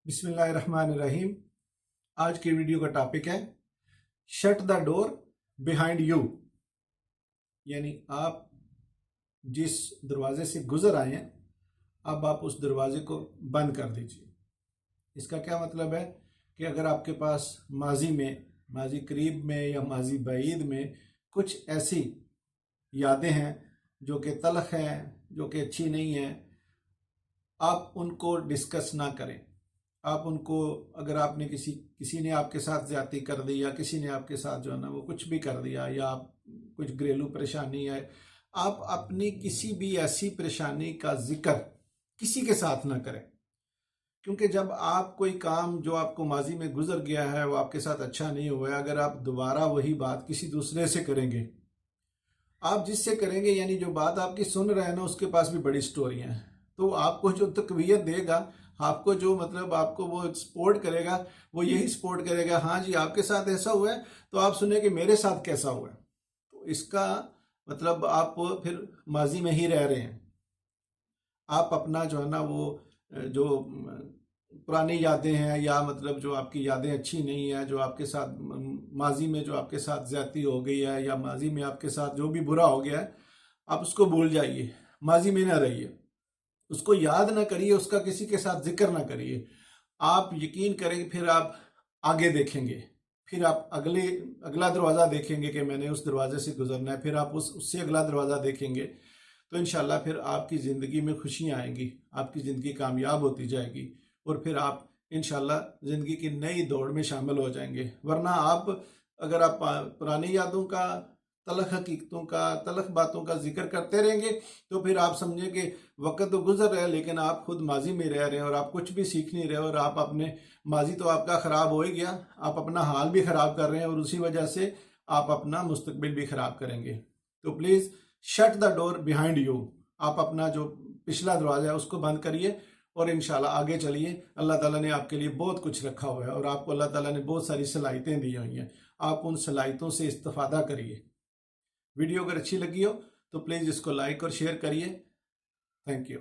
بسم اللہ الرحمن الرحیم۔ آج کی ویڈیو کا ٹاپک ہے shut the door behind you, یعنی آپ جس دروازے سے گزر آئے ہیں اب آپ اس دروازے کو بند کر دیجیے۔ اس کا کیا مطلب ہے کہ اگر آپ کے پاس ماضی قریب میں یا ماضی بعید میں کچھ ایسی یادیں ہیں جو کہ تلخ ہیں، جو کہ اچھی نہیں ہیں، آپ ان کو ڈسکس نہ کریں۔ آپ ان کو، اگر آپ نے کسی نے آپ کے ساتھ زیادتی کر دی یا کسی نے آپ کے ساتھ جو ہے نا وہ کچھ بھی کر دیا، یا آپ کچھ گھریلو پریشانی ہے، آپ اپنی کسی بھی ایسی پریشانی کا ذکر کسی کے ساتھ نہ کریں، کیونکہ جب آپ کوئی کام جو آپ کو ماضی میں گزر گیا ہے وہ آپ کے ساتھ اچھا نہیں ہوا ہے، اگر آپ دوبارہ وہی بات کسی دوسرے سے کریں گے، آپ جس سے کریں گے، یعنی جو بات آپ کی سن رہے ہیں نا اس کے پاس بھی بڑی سٹوریاں ہیں، تو آپ کو جو تقویت دے گا، آپ کو جو آپ کو وہ سپورٹ کرے گا، وہ یہی سپورٹ کرے گا، ہاں جی آپ کے ساتھ ایسا ہوا ہے تو آپ سنیں کہ میرے ساتھ کیسا ہوا ہے۔ تو اس کا آپ پھر ماضی میں ہی رہ رہے ہیں۔ آپ اپنا جو ہے نا وہ جو پرانی یادیں ہیں، یا جو آپ کی یادیں اچھی نہیں ہیں، جو آپ کے ساتھ ماضی میں جو آپ کے ساتھ زیادتی ہو گئی ہے، یا ماضی میں آپ کے ساتھ جو بھی برا ہو گیا ہے، آپ اس کو بھول جائیے، ماضی میں نہ رہیے، اس کو یاد نہ کریے، اس کا کسی کے ساتھ ذکر نہ کریے۔ آپ یقین کریں پھر آپ آگے دیکھیں گے، پھر آپ اگلا دروازہ دیکھیں گے کہ میں نے اس دروازے سے گزرنا ہے، پھر آپ اس سے اگلا دروازہ دیکھیں گے، تو انشاءاللہ پھر آپ کی زندگی میں خوشیاں آئیں گی، آپ کی زندگی کامیاب ہوتی جائے گی، اور پھر آپ انشاءاللہ زندگی کی نئی دوڑ میں شامل ہو جائیں گے۔ ورنہ اگر آپ پرانی یادوں کا، تلخ حقیقتوں کا، تلخ باتوں کا ذکر کرتے رہیں گے تو پھر آپ سمجھیں کہ وقت تو گزر رہا ہے لیکن آپ خود ماضی میں رہ رہے ہیں، اور آپ کچھ بھی سیکھ نہیں رہے، اور آپ اپنے ماضی تو آپ کا خراب ہو ہی گیا، آپ اپنا حال بھی خراب کر رہے ہیں، اور اسی وجہ سے آپ اپنا مستقبل بھی خراب کریں گے۔ تو please shut the door behind you, آپ اپنا جو پچھلا دروازہ ہے اس کو بند کریے، اور انشاءاللہ آگے چلیے۔ اللہ تعالیٰ نے آپ کے لیے بہت کچھ رکھا ہوا ہے، اور آپ کو اللہ تعالیٰ نے بہت ساری صلاحیتیں دی ہوئی ہیں، آپ ان صلاحیتوں سے استفادہ کریے۔ ویڈیو اگر اچھی لگی ہو تو پلیز اس کو لائک اور شیئر کریے۔ Thank you.